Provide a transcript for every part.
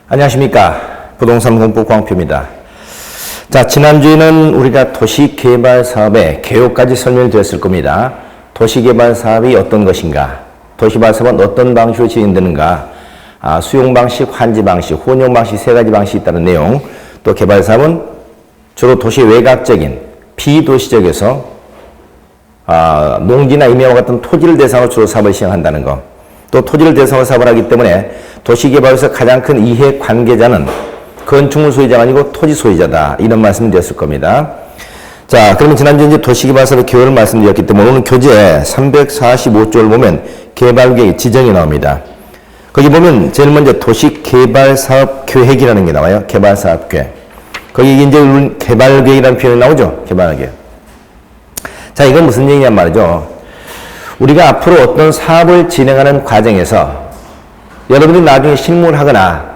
안녕하십니까. 부동산 공부 광표입니다. 자, 지난주에는 우리가 도시개발 사업의 개요까지 설명을 드렸을 겁니다. 도시개발 사업이 어떤 것인가, 도시개발 사업은 어떤 방식으로 진행되는가, 수용 방식, 환지 방식, 혼용 방식 세 가지 방식이 있다는 내용, 또 개발 사업은 주로 도시 외곽적인 비도시적에서 농지나 임야와 같은 토지를 대상으로 주로 사업을 시행한다는 것, 또 토지를 대상으로 사업을 하기 때문에 도시개발에서 가장 큰 이해 관계자는 건축물 소유자가 아니고 토지 소유자다, 이런 말씀을 드렸을 겁니다. 자, 그러면 지난주에 이제 도시개발 사업의 개요를 말씀드렸기 때문에 오늘 교재 345쪽을 보면 개발계획 지정이 나옵니다. 거기 보면 제일 먼저 도시개발사업계획이라는 게 나와요. 개발사업계획. 거기 이제 개발계획이라는 표현이 나오죠. 개발계획. 자, 이건 무슨 얘기냐 말이죠. 우리가 앞으로 어떤 사업을 진행하는 과정에서 여러분이 나중에 실무를 하거나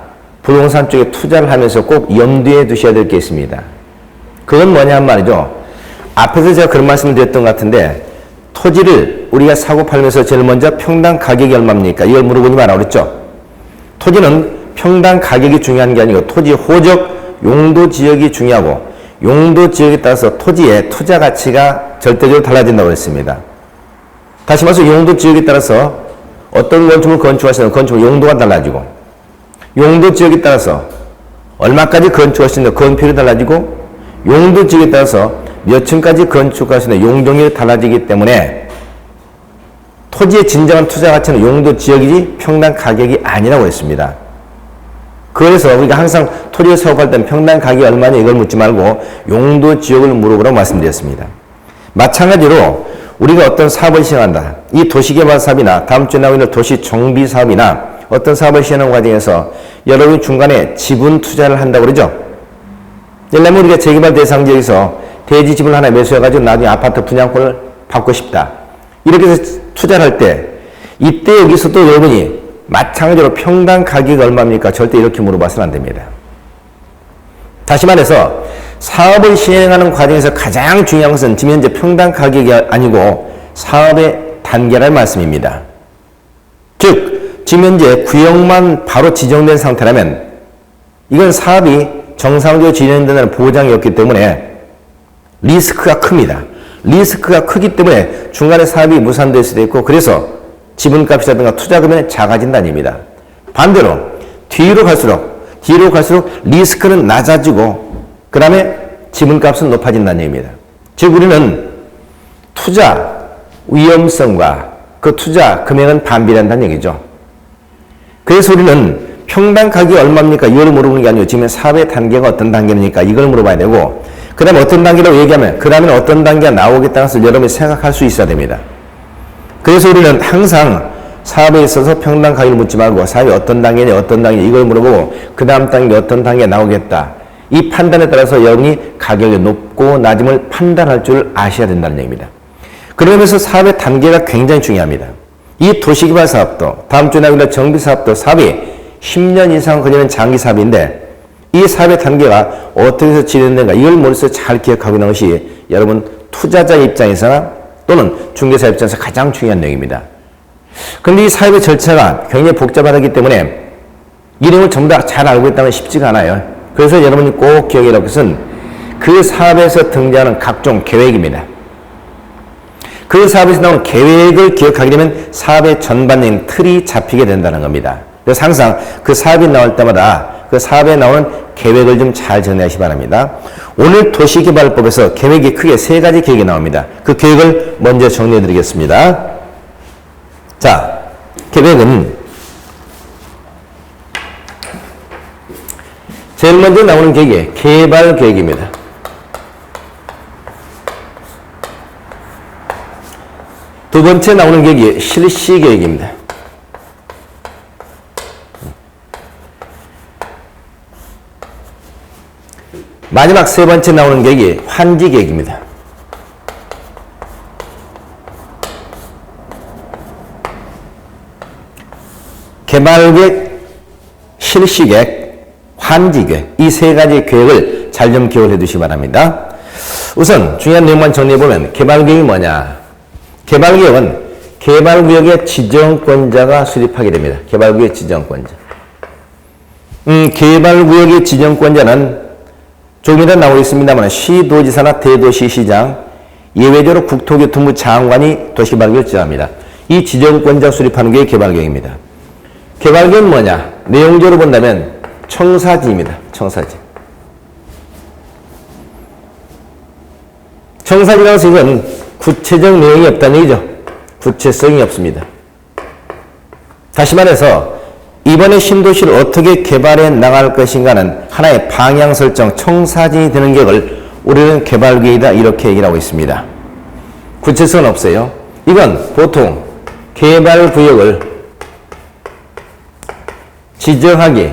부동산 쪽에 투자를 하면서 꼭 염두에 두셔야 될 게 있습니다. 그건 뭐냐 말이죠. 앞에서 제가 그런 말씀을 드렸던 것 같은데, 토지를 우리가 사고 팔면서 제일 먼저 평당 가격이 얼마입니까? 이걸 물어보지 마라 그랬죠. 토지는 평당 가격이 중요한 게 아니고 토지 호적 용도 지역이 중요하고, 용도 지역에 따라서 토지의 투자 가치가 절대적으로 달라진다고 했습니다. 다시 말해서 용도 지역에 따라서 어떤 건축물을 건축하시는 건축물 용도가 달라지고, 용도 지역에 따라서 얼마까지 건축할 수 있는 건폐율이 달라지고, 용도 지역에 따라서 몇 층까지 건축할 수 있는 용적률이 달라지기 때문에 토지의 진정한 투자 가치는 용도 지역이지 평당 가격이 아니라고 했습니다. 그래서 우리가 항상 토지를 사업할 때는 평당 가격이 얼마냐 이걸 묻지 말고 용도 지역을 물어보라고 말씀드렸습니다. 마찬가지로 우리가 어떤 사업을 시행한다. 이 도시개발 사업이나 다음 주에 나오는 도시정비 사업이나 어떤 사업을 시행하는 과정에서 여러분이 중간에 지분 투자를 한다고 그러죠. 예를 들면 우리가 재개발 대상 지역에서 대지 집을 하나 매수해가지고 나중에 아파트 분양권을 받고 싶다. 이렇게 해서 투자를 할 때, 이때 여기서 또 여러분이 마찬가지로 평당 가격이 얼마입니까? 절대 이렇게 물어봐서는 안 됩니다. 다시 말해서 사업을 시행하는 과정에서 가장 중요한 것은 지금 현재 평당 가격이 아니고 사업의 단계라는 말씀입니다. 즉, 지금 현재 구역만 바로 지정된 상태라면 이건 사업이 정상적으로 진행된다는 보장이 없기 때문에 리스크가 큽니다. 리스크가 크기 때문에 중간에 사업이 무산될 수도 있고, 그래서 지분값이라든가 투자금이 작아진다는 얘기입니다. 반대로 뒤로 갈수록 리스크는 낮아지고 그 다음에 지분값은 높아진다는 얘기입니다. 즉 우리는 투자 위험성과 그 투자 금액은 반비례한다는 얘기죠. 그래서 우리는 평당 가격이 얼마입니까? 이걸 물어보는 게 아니고 지금 사업의 단계가 어떤 단계입니까? 이걸 물어봐야 되고, 그 다음에 어떤 단계라고 얘기하면 그 다음에는 어떤 단계가 나오겠다는 것을 여러분이 생각할 수 있어야 됩니다. 그래서 우리는 항상 사업에 있어서 평당 가격을 묻지 말고 사업이 어떤 단계냐 이걸 물어보고 그 다음 단계 어떤 단계가 나오겠다. 이 판단에 따라서 여러분이 가격이 높고 낮음을 판단할 줄 아셔야 된다는 얘기입니다. 그러면서 사업의 단계가 굉장히 중요합니다. 이 도시개발 사업도 다음 주에 나오는 정비 사업도 사업이 10년 이상 걸리는 장기 사업인데 이 사업의 단계가 어떻게 해서 진행되는가 이걸 머릿속에 잘 기억하고 있는 것이 여러분 투자자 입장에서나 또는 중개사 입장에서 가장 중요한 내용입니다. 그런데 이 사업의 절차가 굉장히 복잡하기 때문에 이 내용을 전부 다 잘 알고 있다면 쉽지가 않아요. 그래서 여러분이 꼭 기억해야 할 것은 그 사업에서 등장하는 각종 계획입니다. 그 사업에서 나오는 계획을 기억하게 되면 사업의 전반적인 틀이 잡히게 된다는 겁니다. 그래서 항상 그 사업이 나올 때마다 그 사업에 나오는 계획을 좀 잘 정리하시기 바랍니다. 오늘 도시개발법에서 계획이 크게 세 가지 계획이 나옵니다. 그 계획을 먼저 정리해 드리겠습니다. 자, 계획은 제일 먼저 나오는 계획이 개발계획입니다. 두 번째 나오는 계획이 실시계획입니다. 마지막 세 번째 나오는 계획이 환지계획입니다. 개발계획, 실시계획, 환지계획, 이 세 가지 계획을 잘 좀 기억을 해 두시기 바랍니다. 우선 중요한 내용만 정리해보면 개발계획이 뭐냐? 개발계획은 개발구역의 지정권자가 수립하게 됩니다. 개발구역의 지정권자. 개발구역의 지정권자는 조금 이따 나오고 있습니다만 시도지사나 대도시시장, 예외적으로 국토교통부 장관이 도시개발구역을 지정합니다. 이 지정권자 수립하는 게 개발구역입니다. 개발구역은 뭐냐? 내용적으로 본다면 청사지입니다. 청사지. 청사지라고 해서 이건 구체적 내용이 없다는 얘기죠. 구체성이 없습니다. 다시 말해서 이번에 신도시를 어떻게 개발해 나갈 것인가는 하나의 방향 설정, 청사진이 되는 격을 우리는 개발계획이다 이렇게 얘기를 하고 있습니다. 구체성은 없어요. 이건 보통 개발구역을 지정하기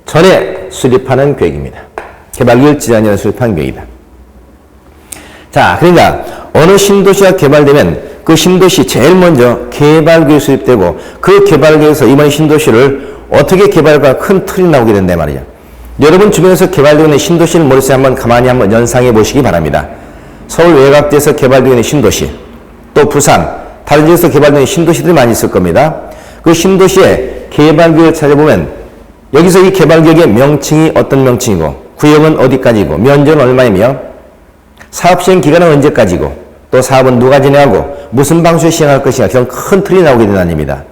전에 수립하는 계획입니다. 개발구역 지정 전에 수립하는 계획이다. 자, 그러니까 어느 신도시가 개발되면 그 신도시 제일 먼저 개발구역이 수립되고 그 개발구역에서 이번 신도시를 어떻게 개발할까 큰 틀이 나오게 된단 말이죠. 여러분 주변에서 개발되고 있는 신도시를 머릿속에 가만히 한번 연상해 보시기 바랍니다. 서울 외곽지에서 개발되고 있는 신도시, 또 부산, 다른 지역에서 개발되는 신도시들이 많이 있을 겁니다. 그 신도시의 개발구역을 찾아보면 여기서 이 개발구역의 명칭이 어떤 명칭이고 구역은 어디까지고 면적은 얼마이며 사업시행 기간은 언제까지고 또 사업은 누가 진행하고 무슨 방식으로 시행할 것인가 그런 큰 틀이 나오게 된다는 얘기입니다.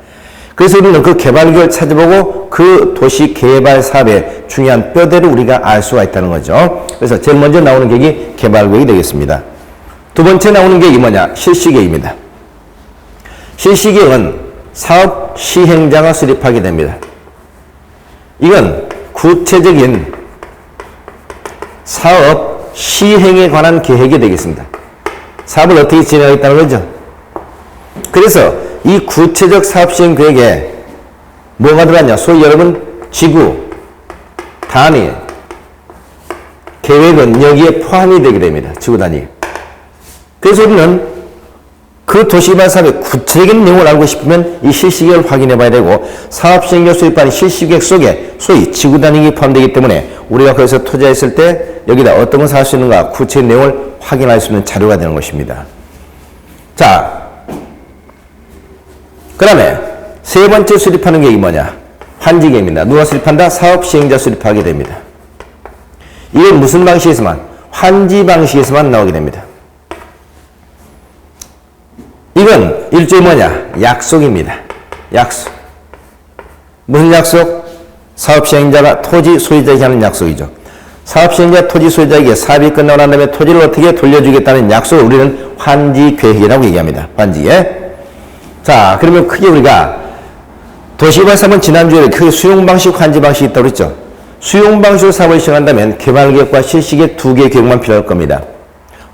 그래서 우리는 그 개발구역을 찾아보고 그 도시 개발 사업의 중요한 뼈대를 우리가 알 수가 있다는 거죠. 그래서 제일 먼저 나오는 계획이 개발구역이 되겠습니다. 두 번째 나오는 계획이 뭐냐? 실시계획입니다. 실시계획은 사업 시행자가 수립하게 됩니다. 이건 구체적인 사업 시행에 관한 계획이 되겠습니다. 사업을 어떻게 진행하겠다는 거죠. 그래서 이 구체적 사업 시행 계획에 뭐가 들어갔냐? 소위 여러분 지구, 단위, 계획은 여기에 포함이 되게 됩니다. 지구 단위. 그래서 우리는 그 도시개발 사업의 구체적인 내용을 알고 싶으면 이 실시계획을 확인해 봐야 되고 사업 시행령 수립하는 실시계획 속에 소위 지구 단위가 포함되기 때문에 우리가 거기서 투자했을 때 여기다 어떤 것을 할 수 있는가 구체적인 내용을 확인할 수 있는 자료가 되는 것입니다. 자, 그 다음에 세 번째 수립하는 계획이 뭐냐? 환지계획입니다. 누가 수립한다? 사업 시행자 수립하게 됩니다. 이건 무슨 방식에서만? 환지 방식에서만 나오게 됩니다. 이건 일종의 뭐냐? 약속입니다. 약속. 무슨 약속? 사업 시행자가 토지 소유자에게 하는 약속이죠. 사업 시행자 토지 소유자에게 사업이 끝나고 난 다음에 토지를 어떻게 돌려주겠다는 약속을 우리는 환지 계획이라고 얘기합니다. 환지에. 자, 그러면 크게 우리가 도시개발 사업은 지난주에 크게 수용 방식, 환지 방식이 있다고 그랬죠. 수용 방식으로 사업을 시행한다면 개발계획과 실시계획 두 개의 계획만 필요할 겁니다.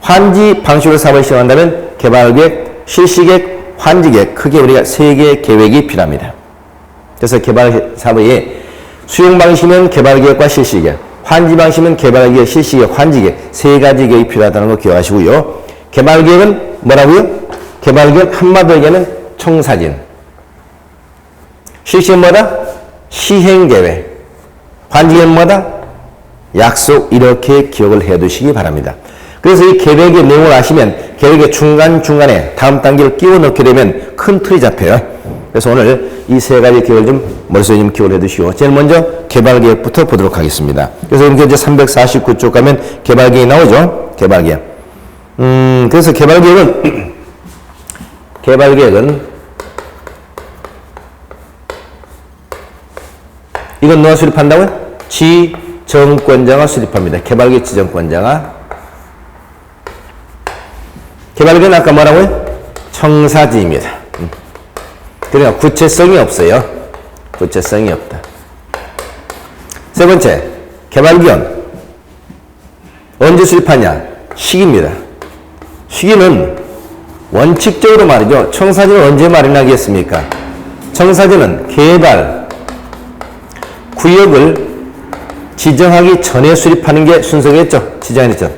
환지 방식으로 사업을 시행한다면 개발계획, 실시계획, 환지계획 크게 우리가 세 개의 계획이 필요합니다. 그래서 개발 사업의 수용 방식이면 개발계획과 실시계획, 환지 방식이면 개발계획, 실시계획, 환지계획 세 가지 계획이 필요하다는 거 기억하시고요. 개발계획은 뭐라고요? 개발계획 한마디로 얘기하면 청사진. 실시는 뭐다? 시행계획. 환지계획은 뭐다? 약속. 이렇게 기억을 해 두시기 바랍니다. 그래서 이 계획의 내용을 아시면 계획의 중간중간에 다음 단계를 끼워 넣게 되면 큰 틀이 잡혀요. 그래서 오늘 이 세 가지 계획을 좀 머릿속에 좀 기억을 해 두시고 제일 먼저 개발계획부터 보도록 하겠습니다. 그래서 이제 349쪽 가면 개발계획이 나오죠. 개발계획. 그래서 개발계획은 이건 누가 수립한다고요? 지정권자가 수립합니다. 개발계획 지정권자가. 개발계획은 아까 뭐라고요? 청사지입니다. 그러니까 구체성이 없어요. 구체성이 없다. 세 번째, 개발계획은 언제 수립하냐? 시기입니다. 시기는 원칙적으로 말이죠. 청사지는 언제 마련하겠습니까? 청사지는 개발 구역을 지정하기 전에 수립하는 게 순서겠죠. 지정하기 전.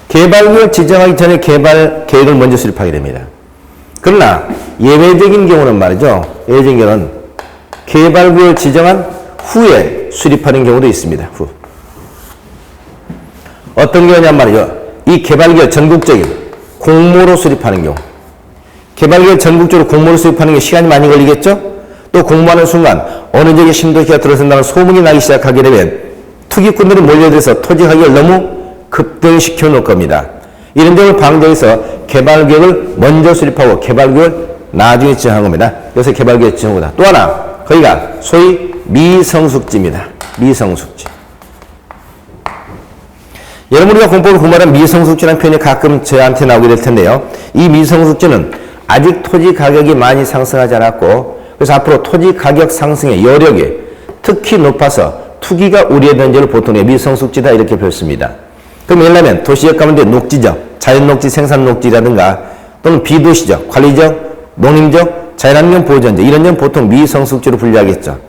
개발구역 지정하기 전에 개발 계획을 먼저 수립하게 됩니다. 그러나 예외적인 경우는 말이죠. 예외적인 경우는 개발구역을 지정한 후에 수립하는 경우도 있습니다. 후. 어떤 경우냐면 말이죠. 이 개발구역 전국적인 공모로 수립하는 경우. 개발구역 전국적으로 공모로 수립하는 게 시간이 많이 걸리겠죠? 또 공부하는 순간 어느 지역에 신도시가 들어선다는 소문이 나기 시작하게 되면 투기꾼들이 몰려들어서 토지 가격을 너무 급등시켜 놓을 겁니다. 이런 점을 방지하기 위해서 개발계획을 먼저 수립하고 개발계획을 나중에 지정한 겁니다. 그래서 개발계획 지정보다 또 하나 거기가 소위 미성숙지입니다. 미성숙지. 여러분 우리가 공법을 공부하는 미성숙지라는 표현이 가끔 저한테 나오게 될 텐데요. 이 미성숙지는 아직 토지 가격이 많이 상승하지 않았고 그래서 앞으로 토지 가격 상승의 여력이 특히 높아서 투기가 우려되는 지를 보통 미성숙지다 이렇게 표현습니다. 그럼 예를 들면 도시적 가운데 녹지적, 자연녹지, 생산녹지라든가 또는 비도시적, 관리적, 농림적, 자연환경 보호전제 이런 점 보통 미성숙지로 분류하겠죠.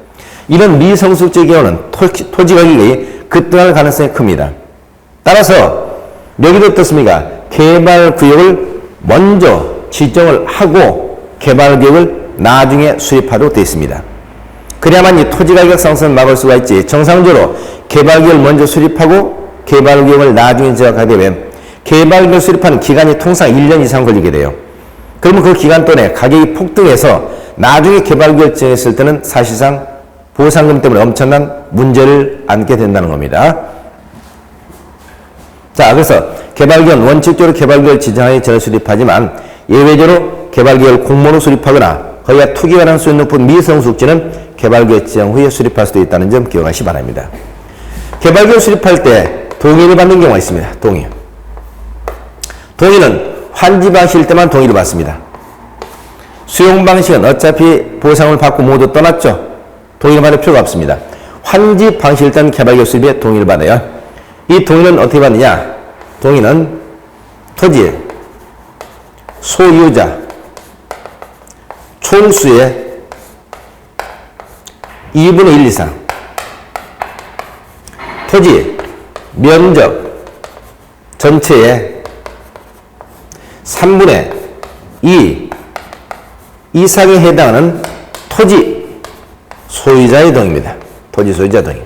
이런 미성숙지의 경우는 토지 가격이 급등할 가능성이 큽니다. 따라서 여기도 어떻습니까? 개발구역을 먼저 지정을 하고 개발계획을 나중에 수립하도록 되어 있습니다. 그래야만 이 토지가격 상승을 막을 수가 있지 정상적으로 개발계획을 먼저 수립하고 개발계획을 나중에 지정하게 되면 개발계획을 수립하는 기간이 통상 1년 이상 걸리게 돼요. 그러면 그 기간 동안에 가격이 폭등해서 나중에 개발계획을 지정했을 때는 사실상 보상금 때문에 엄청난 문제를 안게 된다는 겁니다. 자, 그래서 개발계획은 원칙적으로 개발계획을 지정하기 전에 수립하지만 예외적으로 개발계획을 공모로 수립하거나 거기가 투기 가능성이 높은 미성숙지는 개발계획 지정 후에 수립할 수도 있다는 점 기억하시기 바랍니다. 개발계획 수립할 때 동의를 받는 경우가 있습니다. 동의. 동의는 환지 방식일 때만 동의를 받습니다. 수용 방식은 어차피 보상을 받고 모두 떠났죠. 동의를 받을 필요가 없습니다. 환지 방식일 때는 개발계획 수립에 동의를 받아요. 이 동의는 어떻게 받느냐? 동의는 토지 소유자 총수의 2분의 1 이상 토지 면적 전체의 3분의 2 이상에 해당하는 토지 소유자의 동의입니다. 토지 소유자 동의.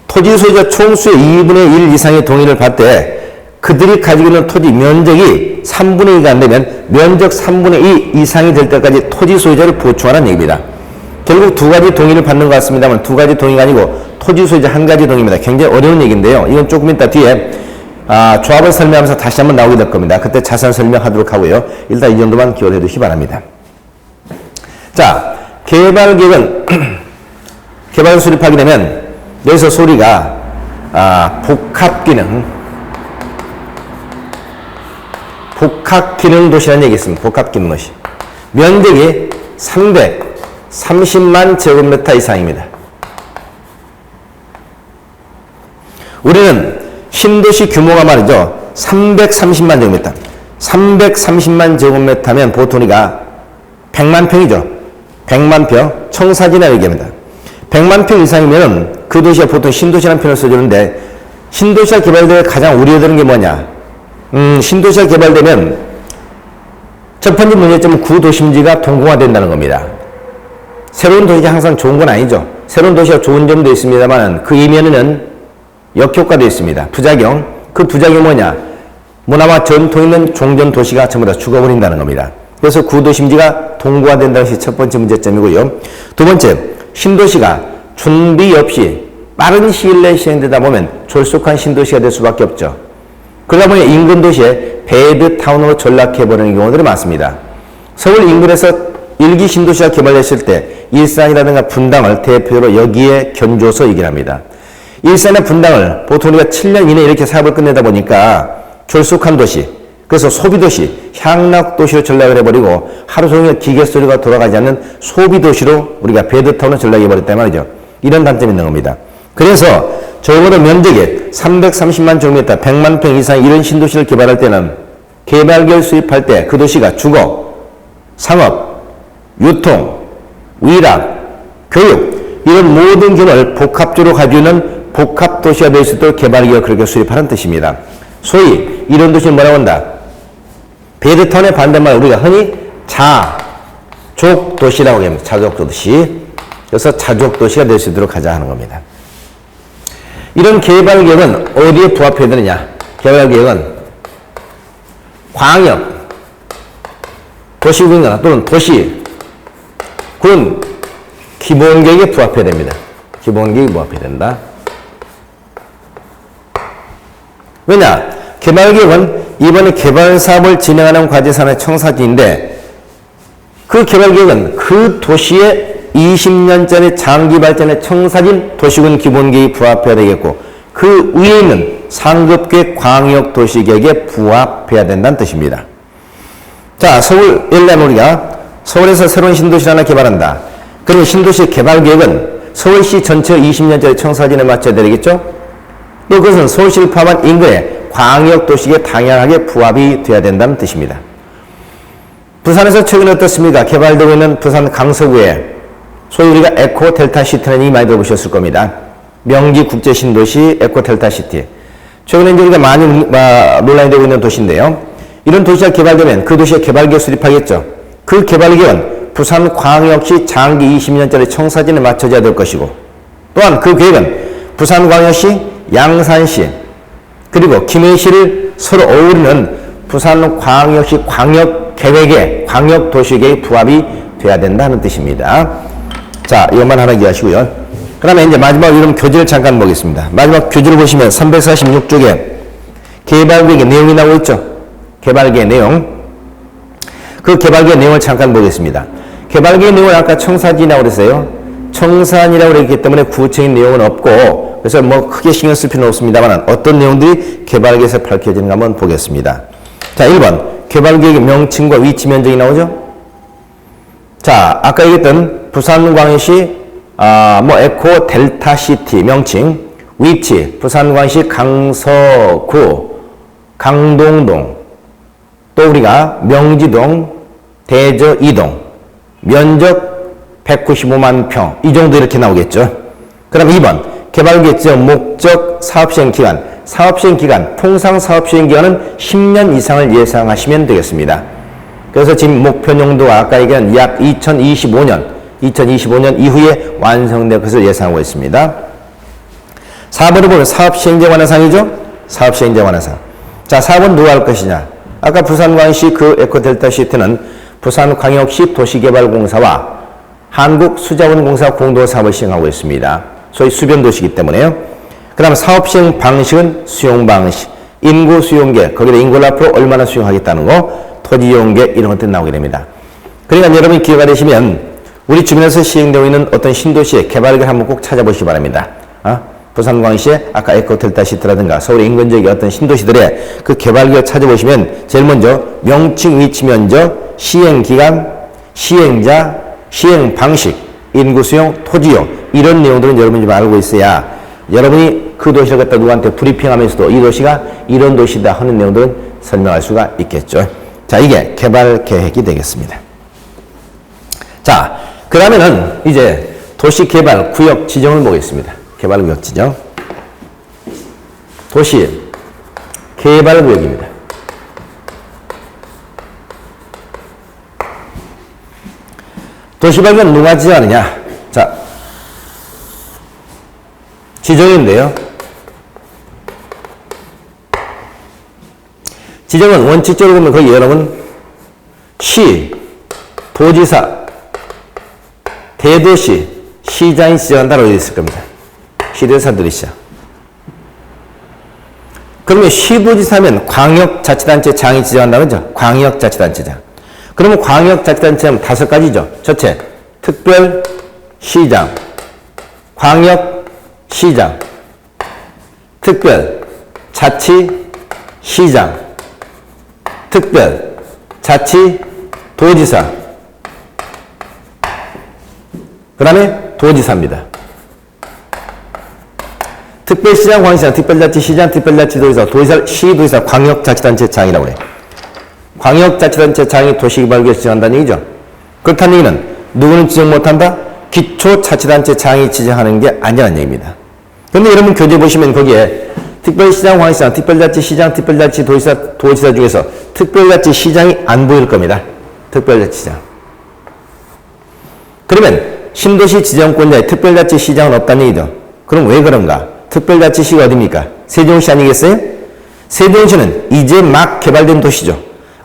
토지 소유자 총수의 2분의 1 이상의 동의를 받을 때 그들이 가지고 있는 토지 면적이 3분의 2가 안 되면 면적 3분의 2 이상이 될 때까지 토지 소유자를 보충하라는 얘기입니다. 결국 두 가지 동의를 받는 것 같습니다만 두 가지 동의가 아니고 토지 소유자 한 가지 동의입니다. 굉장히 어려운 얘기인데요. 이건 조금 이따 뒤에 조합을 설명하면서 다시 한번 나오게 될 겁니다. 그때 자세한 설명하도록 하고요. 일단 이 정도만 기억해 두시기 바랍니다. 자, 개발계획은 개발을 수립하게 되면 여기서 소리가 복합기능 도시라는 얘기 있습니다. 복합기능 도시. 면적이 330만 제곱미터 이상입니다. 우리는 신도시 규모가 말이죠. 330만 제곱미터. 330만 제곱미터면 보통 우리가 100만 평이죠. 100만 평. 청사진이라고 얘기합니다. 100만 평 이상이면 그 도시가 보통 신도시라는 표현을 써주는데 신도시가 개발되면 가장 우려되는 게 뭐냐? 신도시가 개발되면 첫 번째 문제점은 구도심지가 동공화된다는 겁니다. 새로운 도시가 항상 좋은 건 아니죠. 새로운 도시가 좋은 점도 있습니다만 그 이면에는 역효과도 있습니다. 부작용. 그 부작용이 뭐냐? 문화와 전통 있는 종전 도시가 전부 다 죽어버린다는 겁니다. 그래서 구도심지가 동공화된다는 것이 첫 번째 문제점이고요. 두 번째, 신도시가 준비 없이 빠른 시일 내에 시행되다 보면 졸속한 신도시가 될 수밖에 없죠. 그러다 보니 인근 도시에 배드타운으로 전락해버리는 경우들이 많습니다. 서울 인근에서 일기 신도시가 개발됐을 때 일산이라든가 분당을 대표로 여기에 견줘서 얘기를 합니다. 일산의 분당을 보통 우리가 7년 이내에 이렇게 사업을 끝내다 보니까 졸속한 도시, 그래서 소비도시, 향락도시로 전락을 해버리고 하루 종일 기계 소리가 돌아가지 않는 소비도시로 우리가 배드타운을 전락해버렸단 말이죠. 이런 단점이 있는 겁니다. 그래서 적어도 면적이 330만 제곱미터, 100만 평 이상 이런 신도시를 개발할 때는 개발계획 수립할 때 그 도시가 주거, 상업, 유통, 위락, 교육 이런 모든 기능을 복합적으로 가지고 있는 복합도시가 될 수 있도록 개발계획을 그렇게 수립하는 뜻입니다. 소위 이런 도시는 뭐라고 한다? 배드타운의 반대말 우리가 흔히 자족도시라고 합니다. 자족도시. 그래서 자족도시가 될 수 있도록 하자 하는 겁니다. 이런 개발계획은 어디에 부합해야 되느냐? 개발계획은 광역, 도시군이나 또는 도시, 군, 기본계획에 부합해야 됩니다. 기본계획에 부합해야 된다. 왜냐? 개발계획은 이번에 개발사업을 진행하는 과제산의 청사진인데 그 개발계획은 그 도시의 20년짜리 장기 발전의 청사진 도시군 기본계획에 부합해야 되겠고 그 위에 있는 상급계획 광역도시계획에 부합해야 된다는 뜻입니다. 자, 서울, 예를 들면 우리가 서울에서 새로운 신도시를 하나 개발한다. 그러면 신도시 개발계획은 서울시 전체 20년짜리 청사진에 맞춰야 되겠죠? 또 그것은 서울시를 포함한 인근의 광역도시계획에 당연하게 부합이 돼야 된다는 뜻입니다. 부산에서 최근에 어떻습니까? 개발되고 있는 부산 강서구에 소위 우리가 에코 델타 시티는 이미 많이 들어보셨을 겁니다. 명지 국제 신도시 에코 델타 시티. 최근에 이제 우리가 많이 논란이 되고 있는 도시인데요. 이런 도시가 개발되면 그 도시에 개발계획 수립하겠죠. 그 개발계획은 부산 광역시 장기 20년짜리 청사진에 맞춰져야 될 것이고 또한 그 계획은 부산광역시, 양산시 그리고 김해시를 서로 어우리는 부산광역시 광역계획에 광역도시계획에 부합이 돼야 된다는 뜻입니다. 자, 이것만 하나 이해하시고요. 그 다음에 이제 마지막 이름 교재를 잠깐 보겠습니다. 마지막 교재를 보시면 346쪽에 개발계획의 내용이 나오고 있죠. 개발계획 내용. 그 개발계획 내용을 잠깐 보겠습니다. 개발계획 내용을 아까 청사진이라고 그랬어요. 청산이라고 그랬기 때문에 구체적인 내용은 없고 그래서 뭐 크게 신경 쓸 필요는 없습니다만 어떤 내용들이 개발계획에서 밝혀지는가 한번 보겠습니다. 자, 1번 개발계획의 명칭과 위치 면적이 나오죠. 자, 아까 얘기했던 부산광역시 에코 델타 시티 명칭, 위치 부산광역시 강서구, 강동동, 또 우리가 명지동, 대저 2동, 면적 195만 평, 이 정도 이렇게 나오겠죠. 그럼 2번 개발계획 지정 목적 사업시행 기간, 사업시행 기간, 통상 사업시행 기간은 10년 이상을 예상하시면 되겠습니다. 그래서 지금 목표 용도가 아까 얘기한 약 2025년 이후에 완성될 것을 예상하고 있습니다. 4번을 보면 사업시행제 관할상이죠. 사업시행제 관할상. 자, 4번 누가 할 것이냐. 아까 부산광역시 그 에코델타 시티는 부산광역시 도시개발공사와 한국수자원공사 공동사업을 시행하고 있습니다. 소위 수변도시이기 때문에요. 그 다음 사업시행 방식은 수용방식, 인구 수용계, 거기다 인구를 앞으로 얼마나 수용하겠다는 거, 토지 이용계 이런 것들이 나오게 됩니다. 그러니까 여러분이 기회가 되시면 우리 주변에서 시행되고 있는 어떤 신도시의 개발계획을 한번 꼭 찾아보시기 바랍니다. 부산광역시의 아까 에코델타 시티라든가 서울 인근 지역의 어떤 신도시들의 그 개발계획을 찾아보시면 제일 먼저 명칭, 위치, 면적, 시행기간, 시행자, 시행 방식, 인구 수용, 토지 이용 이런 내용들은 여러분이 좀 알고 있어야 여러분이 그 도시를 갖다 누구한테 브리핑하면서도 이 도시가 이런 도시다 하는 내용들은 설명할 수가 있겠죠. 자, 이게 개발계획이 되겠습니다. 자, 그 다음에는 이제 도시개발 구역 지정을 보겠습니다. 개발구역 지정. 도시 개발구역입니다. 도시발견 누가 지정하느냐? 자, 지정인데요. 지정은 원칙적으로 보면 거기 여러분 시, 도지사, 대도시, 시장이 지정한다고 되어 있을 겁니다. 시도지사들이 시작. 그러면 시도지사면 광역자치단체장이 지정한다고 그러죠? 광역자치단체장. 그러면 광역자치단체는 5가지죠. 첫째, 특별시장, 광역시장, 특별자치시장, 특별자치도지사, 그 다음에 도지사입니다. 특별시장, 광역시장, 특별자치시장, 특별자치도지사, 도지사, 시도지사, 광역자치단체장이라고 해요. 광역자치단체장이 도시개발계획 지정한다는 얘기죠. 그렇다는 얘기는 누구는 지정 못한다? 기초자치단체장이 지정하는 게 아니라는 얘기입니다. 그런데 여러분 교재 보시면 거기에 특별시장, 광역시장, 특별자치시장, 특별자치도지사, 도지사 중에서 특별자치시장이 안 보일 겁니다. 특별자치시장. 그러면 신도시 지정권자의 특별자치시장은 없다는 얘기죠. 그럼 왜 그런가? 특별자치시가 어디입니까? 세종시 아니겠어요? 세종시는 이제 막 개발된 도시죠.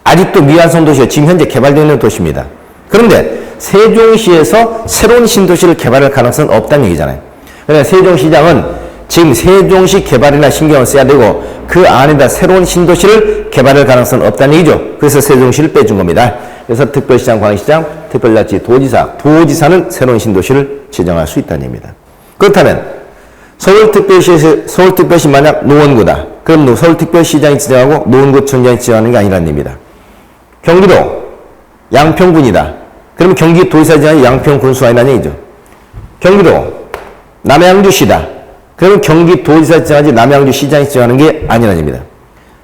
아직도 미완성 도시가 지금 현재 개발되어 있는 도시입니다. 그런데 세종시에서 새로운 신도시를 개발할 가능성은 없다는 얘기잖아요. 그러니까 세종시장은 지금 세종시 개발이나 신경을 써야 되고 그 안에다 새로운 신도시를 개발할 가능성은 없다는 얘기죠. 그래서 세종시를 빼준 겁니다. 그래서 특별시장, 광역시장, 특별자치, 도지사는 새로운 신도시를 지정할 수 있다는 얘기입니다. 그렇다면 서울특별시 만약 노원구다. 그럼 서울특별시장이 지정하고 노원구청장이 지정하는 게 아니라는 얘기입니다. 경기도 양평군이다. 그러면 경기도지사 지정이 양평군수가 아니라는 얘기죠. 경기도 남양주시다. 그러면 경기도지사 지정하지 남양주시장이 지정하는 게 아니라는 얘기입니다.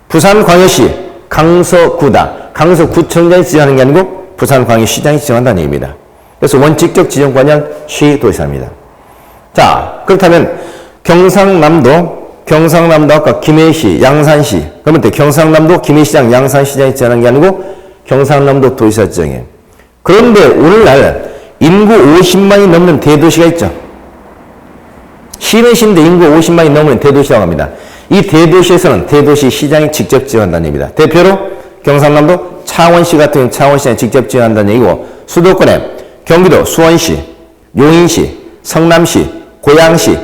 부산광역시 강서구다. 강서구청장이 지정하는 게 아니고 부산광역시장이 지정한다는 얘기입니다. 그래서 원칙적 지정권은 시도지사입니다. 자, 그렇다면 경상남도 아까 김해시, 양산시, 그러면 경상남도 김해시장, 양산시장이 지정하는 게 아니고 경상남도 도지사 지정이에요. 그런데 오늘날 인구 50만이 넘는 대도시가 있죠. 시는 시인데 인구 50만이 넘는 대도시라고 합니다. 이 대도시에서는 대도시 시장이 직접 지정한다는 얘기입니다. 대표로 경상남도 창원시 같은 경우는 창원시장이 직접 지정한다는 얘기고, 수도권에 경기도 수원시, 용인시, 성남시, 고양시,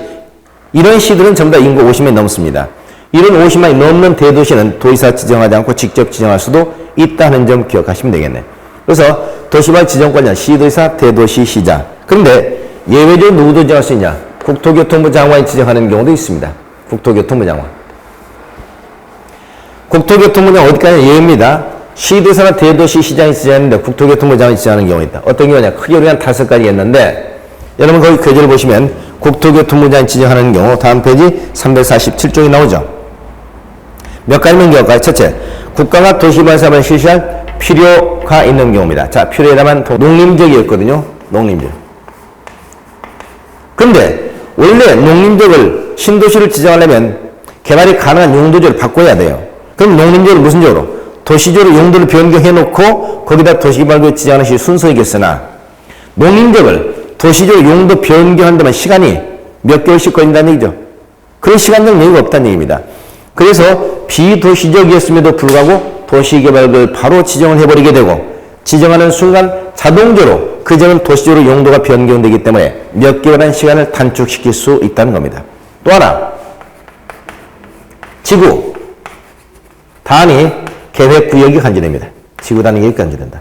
이런 시들은 전부 다 인구 50만이 넘습니다. 이런 50만이 넘는 대도시는 도지사 지정하지 않고 직접 지정할 수도 있다는 점 기억하시면 되겠네요. 그래서 도시발 지정권은 시도지사, 대도시, 시장. 그런데 예외적으로 누구도 지정할 수 있냐? 국토교통부 장관이 지정하는 경우도 있습니다. 국토교통부 장관. 국토교통부 장관 어디까지 예외입니다. 시도지사나 대도시, 시장이 지정하는데 국토교통부 장관이 지정하는 경우가 있다. 어떤 경우냐? 크게 우리가 5가지 했는데, 여러분 거기 교재를 보시면 국토교통부 장관이 지정하는 경우 다음 페이지 347쪽이 나오죠. 몇 가지만 기억할까요? 첫째, 국가가 도시발사업을 실시할 필요가 있는 경우입니다. 자, 필요에다만 농림적이었거든요. 농림적. 근데 원래 농림적을 신도시를 지정하려면 개발이 가능한 용도적으로 바꿔야 돼요. 그럼 농림적을 무슨 적으로? 도시적으로 용도를 변경해놓고 거기다 도시개발구역 지정하는 것이 순서이겠으나 농림적을 도시적으로 용도 변경한다면 시간이 몇 개월씩 걸린다는 얘기죠. 그런 시간적 여유가 없다는 얘기입니다. 그래서 비도시적이었음에도 불구하고 도시개발구역을 바로 지정을 해버리게 되고 지정하는 순간 자동적으로 그 점은 도시적으로 용도가 변경되기 때문에 몇 개월의 시간을 단축시킬 수 있다는 겁니다. 또 하나, 지구 단위 계획구역이 간주됩니다. 지구 단위 계획이 간주된다.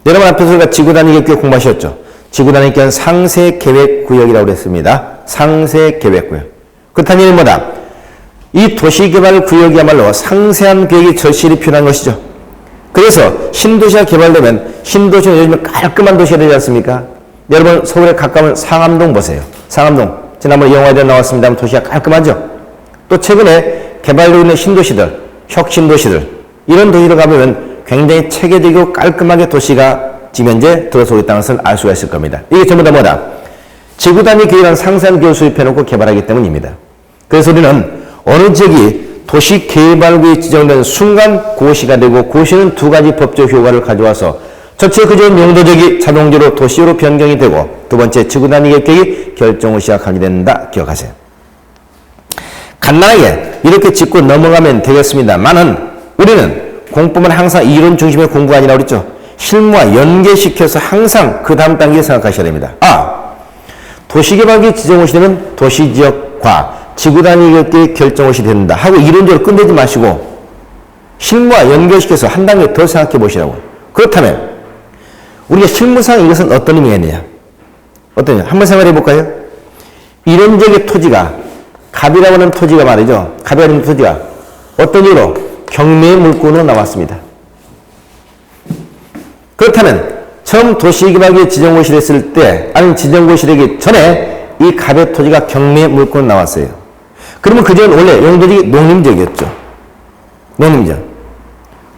여러분 앞에서 우리가 지구 단위 계획구역 공부하셨죠? 지구 단위 계획은 상세 계획구역이라고 그랬습니다. 상세 계획구역. 그렇다는 얘기는 뭐다? 이 도시개발구역이야말로 상세한 계획이 절실히 필요한 것이죠. 그래서 신도시가 개발되면 신도시는 요즘 깔끔한 도시가 되지 않습니까? 여러분 서울에 가까운 상암동 보세요. 상암동. 지난번에 영화에 나왔습니다만 도시가 깔끔하죠. 또 최근에 개발되고 있는 신도시들, 혁신도시들, 이런 도시로 가보면 굉장히 체계적이고 깔끔하게 도시가 지금 현재 들어서고 있다는 것을 알 수가 있을 겁니다. 이게 전부 다 뭐다? 지구 단위 계획이라는 상세한 계획을 수립해놓고 개발하기 때문입니다. 그래서 우리는 어느 지역이 도시개발구역이 지정된 순간 고시가 되고 고시는 2가지 법적 효과를 가져와서 첫째 그 지역은 용도적이 자동적으로 도시로 변경이 되고 두 번째 지구 단위 계획이 결정을 시작하게 된다. 기억하세요. 간단하게 이렇게 짚고 넘어가면 되겠습니다만은 우리는 공부는 항상 이론 중심의 공부가 아니라 그랬죠. 실무와 연계시켜서 항상 그 다음 단계에 생각하셔야 됩니다. 도시개발구역 지정호시 되면 도시지역과 지구 단위 계획이 결정호시 된다 하고 이론적으로 끝내지 마시고 실무와 연결시켜서 한 단계 더 생각해 보시라고요. 그렇다면 우리가 실무상 이것은 어떤 의미가 있느냐? 어떤 의미? 한번 생각해 볼까요? 이론적인 토지가 갑이라고 하는 토지가 말이죠. 갑이라고 하는 토지가 어떤 이유로 경매 물건으로 나왔습니다. 그렇다면 처음 도시개발구역 지정고시 됐을 때 아니면 지정고시 되기 전에 이 갑의 토지가 경매 물건으로 나왔어요. 그러면 그 지역은 원래 용도적이 농림지역이었죠. 농림지역.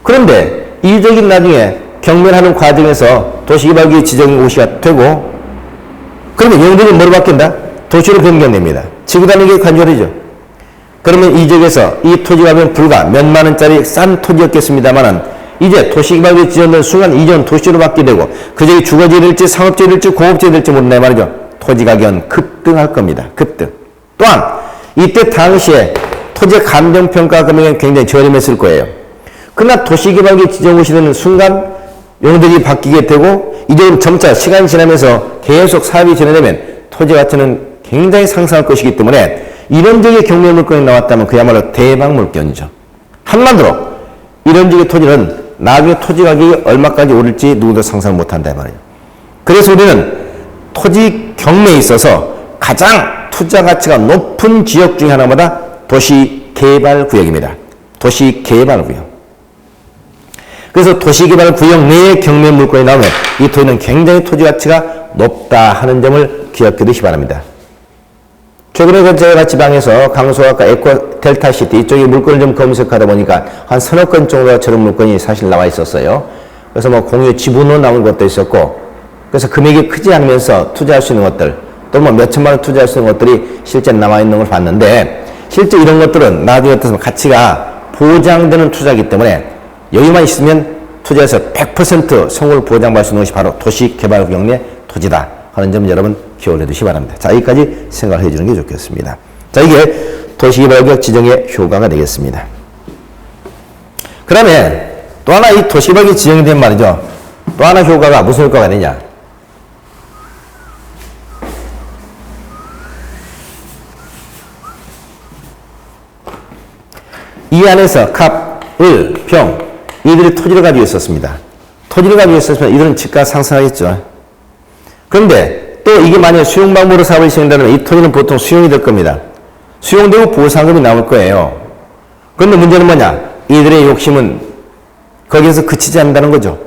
그런데 이 지역이 나중에 경매를 하는 과정에서 도시개발구역 지정고시가 되고 그러면 용도적이 뭐로 바뀐다? 도시로 변경됩니다. 지구단위 계획 간주되죠. 그러면 이 지역에서 이 토지가 불과 몇만 원짜리 싼 토지였겠습니다만은 이제 도시개발구역 지정된 순간 이전 도시로 바뀌게 되고 그 지역이 주거지가 될지 상업지가 될지 공업지가 될지 모른다 말이죠. 토지 가격은 급등할 겁니다. 급등. 또한 이때 당시에 토지 감정평가 금액은 굉장히 저렴했을 거예요. 그러나 도시개발구역 지정구역이 되는 순간 용도들이 바뀌게 되고 이제 점차 시간이 지나면서 계속 사업이 진행되면 토지 가치는 굉장히 상승할 것이기 때문에 이런 지역의 경매 물건이 나왔다면 그야말로 대박 물건이죠. 한마디로 이런 지역의 토지는 나중에 토지 가격이 얼마까지 오를지 누구도 상상을 못한다 이 말이에요. 그래서 우리는 토지 경매에 있어서 가장 투자 가치가 높은 지역 중에 하나마다 도시개발구역입니다. 도시개발구역. 그래서 도시개발구역 내에 경매 물건이 나오면 이 토지는 굉장히 토지 가치가 높다 하는 점을 기억해 두시기 바랍니다. 최근에 제가 지방에서 강서구와 에코 델타시티 이쪽에 물건을 좀 검색하다 보니까 한 서너 건 정도가 저런 물건이 사실 나와 있었어요. 그래서 뭐 공유 지분으로 나온 것도 있었고, 그래서 금액이 크지 않으면서 투자할 수 있는 것들, 또 뭐 몇천만 원 투자할 수 있는 것들이 실제 나와 있는 걸 봤는데, 실제 이런 것들은 나중에 어떤 가치가 보장되는 투자이기 때문에 여유만 있으면 투자해서 100% 성공을 보장받을 수 있는 것이 바로 도시개발구역 내 토지다 하는 점 여러분 기억해 두시기 바랍니다. 자, 여기까지 생각을 해주는 게 좋겠습니다. 자, 이게 도시개발구역 지정의 효과가 되겠습니다. 그 다음에 또 하나 이 도시개발구역 지정이 된 말이죠. 또 하나 효과가 무슨 효과가 되냐. 이 안에서 갑, 을, 병 이들이 토지를 가지고 있었습니다. 토지를 가지고 있었으면 이들은 집가 상승하겠죠. 그런데 또 이게 만약 수용방법으로 사업을 시행한다면 이 토지는 보통 수용이 될 겁니다. 수용되고 보상금이 나올 거예요. 그런데 문제는 뭐냐? 이들의 욕심은 거기에서 그치지 않는다는 거죠.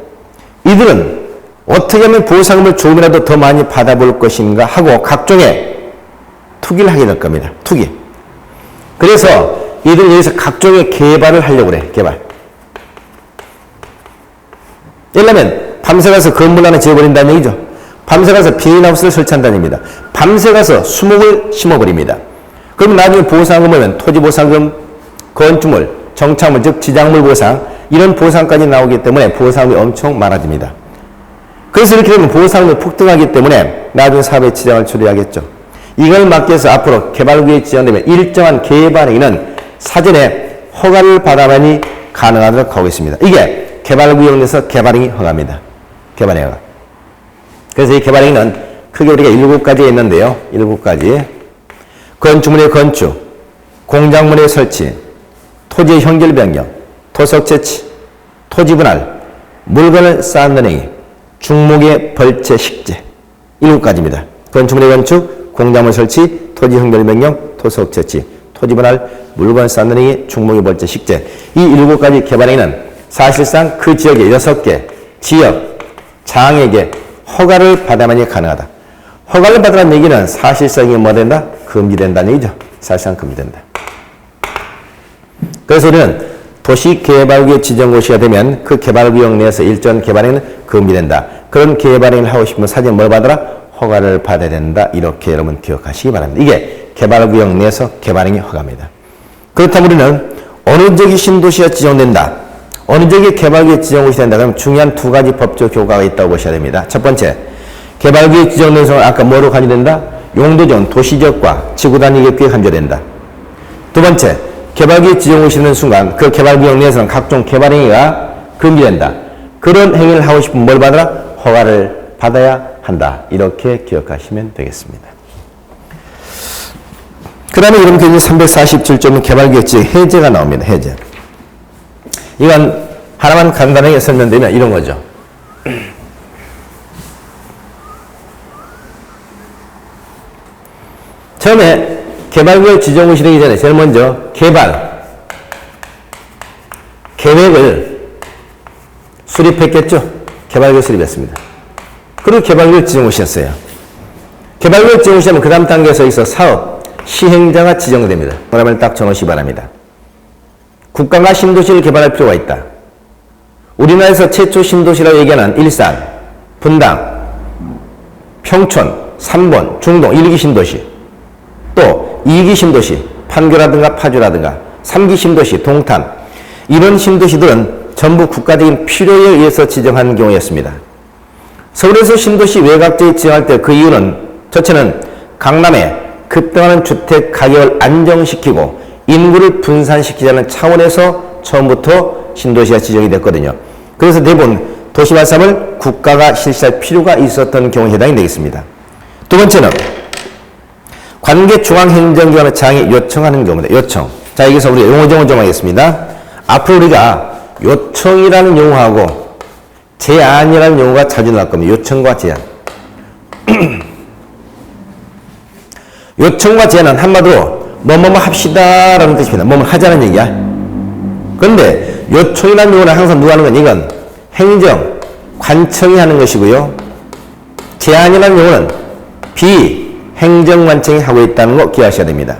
이들은 어떻게 하면 보상금을 조금이라도 더 많이 받아볼 것인가 하고 각종의 투기를 하게 될 겁니다. 투기. 그래서 이들은 여기서 각종의 개발을 하려고 그래. 개발. 예를 들면 밤새 가서 건물 하나 지어버린다는 얘기죠. 밤새 가서 비닐하우스를 설치한다는 얘기입니다. 밤새 가서 수목을 심어버립니다. 그러면 나중에 보상금을 하면 토지보상금, 건축물, 정착물, 즉 지작물 보상 이런 보상까지 나오기 때문에 보상금이 엄청 많아집니다. 그래서 이렇게 되면 보상금이 폭등하기 때문에 나중에 사업에 지장을 초래하겠죠. 이걸 막기 위해서 앞으로 개발구역이 지정되면 일정한 개발행위는 사전에 허가를 받아야만이 가능하도록 하고 있습니다. 이게 개발구역 내에서 개발행위 허가입니다. 개발행위 허가. 그래서 이 개발행위는 크게 우리가 7가지가 있는데요. 7가지. 건축물의 건축, 공작물의 설치, 토지의 형질 변경, 토속 채취, 토지 분할, 물건을 쌓는 행위, 중목의 벌채 식재. 7가지입니다. 건축물의 건축, 공작물 설치, 토지 형질 변경, 토속 채취, 토지 분할, 물건 쌓는 행위, 중목의 벌채 식재. 이 7가지 개발행위는 사실상 그 지역의 6개 지역 장에게 허가를 받아야만이 가능하다. 허가를 받으라는 얘기는 사실상 이게 뭐 된다? 금지된다는 얘기죠. 사실상 금지된다. 그래서 우리는 도시개발구역 지정고시가 되면 그 개발구역 내에서 일전 개발행위는 금지된다. 그런 개발행위를 하고 싶으면 사전에 뭘 받아라? 허가를 받아야 된다. 이렇게 여러분 기억하시기 바랍니다. 이게 개발구역 내에서 개발행위 허가입니다. 그렇다면 우리는 어느 지역이 신도시가 지정된다. 어느 지역이 개발구역 지정구역이 된다. 그럼 중요한 2가지 법적 효과가 있다고 보셔야 됩니다. 첫 번째, 개발구역 지정된 순간 아까 뭐로 간주된다? 용도지역, 도시지역과 지구단위구역에 간주된다. 두 번째, 개발구역 지정구역이 되는 순간 그 개발구역 내에서는 각종 개발행위가 금지된다. 그런 행위를 하고 싶으면 뭘 받아라? 허가를 받아야 한다. 이렇게 기억하시면 되겠습니다. 그 다음에 여러분 347조는 개발구역 지역 해제가 나옵니다. 해제. 이건 하나만 간단하게 설명드리면 이런 거죠. 처음에 개발구역 지정구역이 되기 전에 제일 먼저 개발 계획을 수립했겠죠. 개발구역 수립했습니다. 그리고 개발구역 지정구역이었어요. 개발구역 지정구역이면 그 다음 단계에서 있어 사업 시행자가 지정됩니다. 그러면 딱 정하시기 바랍니다. 국가가 신도시를 개발할 필요가 있다. 우리나라에서 최초 신도시라고 얘기하는 일산, 분당, 평촌, 삼본, 중동 1기 신도시, 또 2기 신도시, 판교라든가 파주라든가 3기 신도시, 동탄 이런 신도시들은 전부 국가적인 필요에 의해서 지정한 경우였습니다. 서울에서 신도시 외곽지에 지정할 때 그 이유는 첫째는 강남에 급등하는 주택 가격을 안정시키고 인구를 분산시키자는 차원에서 처음부터 신도시가 지정이 됐거든요. 그래서 대부분 도시발사업을 국가가 실시할 필요가 있었던 경우에 해당이 되겠습니다. 두 번째는 관계 중앙행정기관의 장이 요청하는 경우입니다. 요청. 자, 여기서 우리 용어 정을 좀 하겠습니다. 앞으로 우리가 요청이라는 용어하고 제안이라는 용어가 자주 나올 겁니다. 요청과 제안. 요청과 제안은 한마디로 뭐뭐뭐 합시다라는 뜻입니다. 뭐뭐 하자는 얘기야. 그런데 요청이라는 용어는 항상 누가 하는 건 이건 행정, 관청이 하는 것이고요. 제안이라는 용어는 비행정관청이 하고 있다는 거 기억하셔야 됩니다.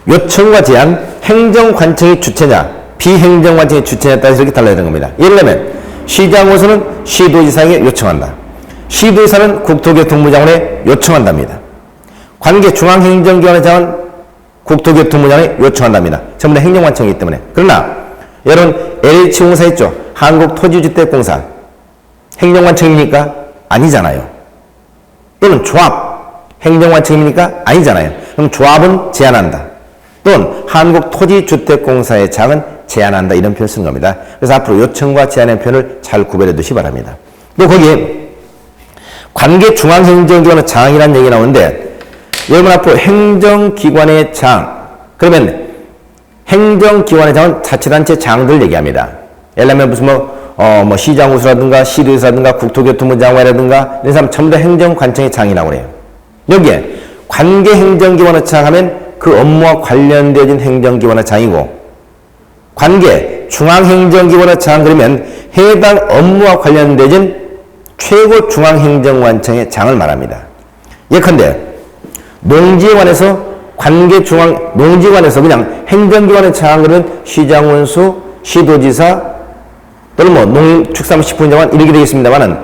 요청과 제안, 행정관청이 주체냐, 비행정관청이 주체냐에 따라서 이렇게 달라야 되는 겁니다. 예를 들면 시장으로서는 시도지사에게 요청한다. 시도지사는 국토교통부 장관에 요청한답니다. 관계 중앙행정기관의 장은 국토교통부 장관에 요청한답니다. 전부 다 행정관청이기 때문에. 그러나 여러분 LH공사 있죠? 한국토지주택공사 행정관청입니까? 아니잖아요. 또는 조합 행정관청입니까? 아니잖아요. 그럼 조합은 제안한다. 또는 한국토지주택공사의 장은 제안한다. 이런 표현을 쓰는 겁니다. 그래서 앞으로 요청과 제안의 표현을 잘 구별해 두시기 바랍니다. 또 거기에 관계 중앙행정기관의 장이라는 얘기 나오는데 여러분 앞으로 행정기관의 장 그러면 행정기관의 장은 자치단체 장들 얘기합니다. 예를 들면 무슨 뭐 시장우수라든가 시도지사라든가 국토교통부 장관이라든가 이런 사람 전부 다 행정관청의 장이라고 그래요. 여기에 관계행정기관의 장 하면 그 업무와 관련되어진 행정기관의 장이고 관계 중앙행정기관의 장 그러면 해당 업무와 관련되어진 최고 중앙행정관청의 장을 말합니다. 예컨대 농지에 관해서 그냥 행정기관의 장은 시장원수, 시도지사 또는 뭐 농축산식품장관 이렇게 되겠습니다만은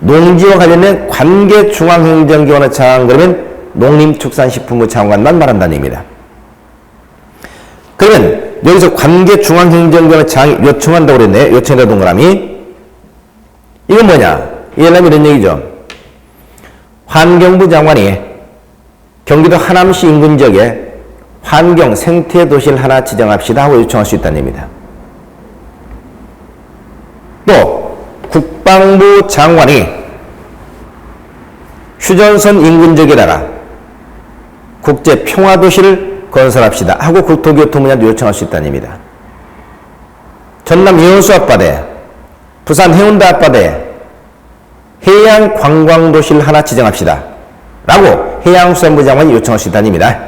농지와 관련된 관계 중앙행정기관의 장 그러면 농림축산식품부 장관만 말한다는 얘기입니다. 그러면 여기서 관계 중앙행정기관의 장이 요청한다고 그랬네. 요청이라 동그라미. 이건 뭐냐? 예를 들면 이런 얘기죠. 환경부 장관이 경기도 하남시 인근 지역에 환경 생태 도시를 하나 지정합시다 하고 요청할 수 있다는 얘기입니다. 또 국방부 장관이 휴전선 인근 지역에다가 국제 평화 도시를 건설합시다 하고 국토교통부장도 요청할 수 있다는 얘기입니다. 전남 여수 앞바다에 부산 해운대 앞바다에 해양 관광 도시를 하나 지정합시다 라고 해양수산부 장관이 요청할 수 있다는 얘기입니다.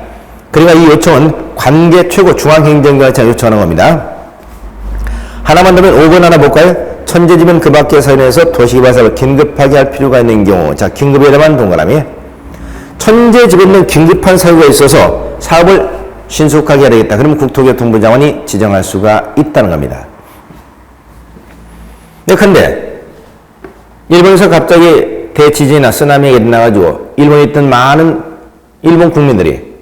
그러니까 이 요청은 관계 최고 중앙행정기관이 요청하는 겁니다. 하나만 더면 5번 하나 볼까요? 천재지변 그 밖의 사연에서 도시개발사업을 긴급하게 할 필요가 있는 경우. 자, 긴급에만 동그라미. 천재지변은 긴급한 사유가 있어서 사업을 신속하게 해야 되겠다. 그러면 국토교통부 장관이 지정할 수가 있다는 겁니다. 근데 일본에서 갑자기 대지진이나 쓰나미가 일어나가지고 일본에 있던 많은 일본 국민들이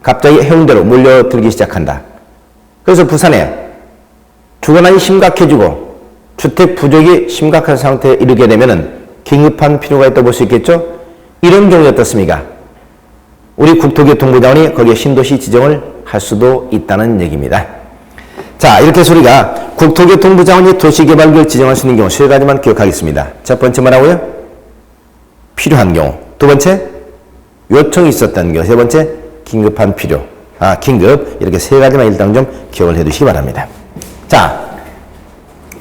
갑자기 해운대로 몰려들기 시작한다. 그래서 부산에 주거난이 심각해지고 주택 부족이 심각한 상태에 이르게 되면은 긴급한 필요가 있다고 볼 수 있겠죠? 이런 경우에 어떻습니까? 우리 국토교통부 장관이 거기에 신도시 지정을 할 수도 있다는 얘기입니다. 자, 이렇게 해서 우리가 국토교통부 장관이 도시개발구역을 지정할 수 있는 경우 세 가지만 기억하겠습니다. 첫 번째 뭐라고요? 필요한 경우. 두 번째, 요청이 있었다는 경우. 세 번째, 긴급한 필요. 긴급. 이렇게 세 가지만 일단 좀 기억을 해 두시기 바랍니다. 자,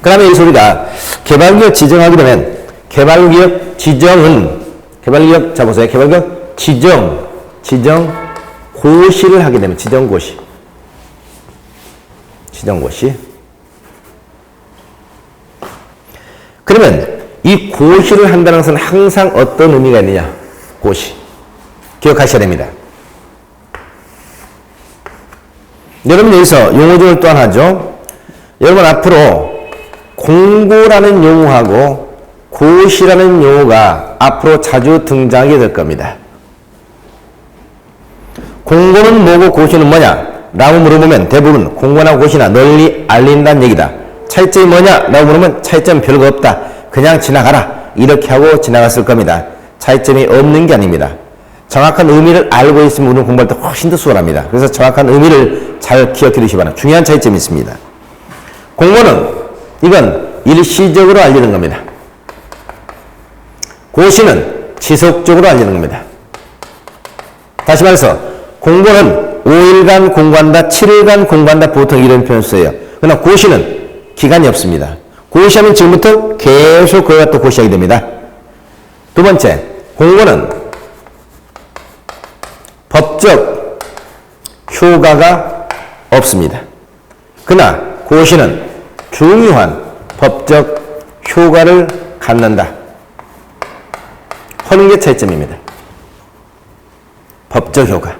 그 다음에 여기서 우리가 개발구역 지정하게 되면 개발구역 지정은 개발구역, 자 보세요. 개발구역 지정고시를 하게 되면 지정고시. 그러면 이 고시를 한다는 것은 항상 어떤 의미가 있느냐? 고시. 기억하셔야 됩니다. 여러분 여기서 용어들을 또 하나 하죠. 여러분 앞으로 공고라는 용어하고 고시라는 용어가 앞으로 자주 등장하게 될 겁니다. 공고는 뭐고 고시는 뭐냐? 라고 물어보면 대부분 공고나 고시나 널리 알린다는 얘기다. 차이점이 뭐냐? 라고 물으면 차이점 별거 없다. 그냥 지나가라. 이렇게 하고 지나갔을 겁니다. 차이점이 없는 게 아닙니다. 정확한 의미를 알고 있으면 우리는 공부할 때 훨씬 더 수월합니다. 그래서 정확한 의미를 잘 기억해 두시기 바랍니다. 중요한 차이점이 있습니다. 공고는 이건 일시적으로 알리는 겁니다. 고시는 지속적으로 알리는 겁니다. 다시 말해서 공고는 5일간 공부한다, 7일간 공부한다 보통 이런 표현 써요. 그러나 고시는 기간이 없습니다. 고시하면 지금부터 계속 그걸 또 고시하게 됩니다. 두 번째, 공고는 법적 효과가 없습니다. 그러나 고시는 중요한 법적 효과를 갖는다 하는 게 차이점입니다. 법적 효과.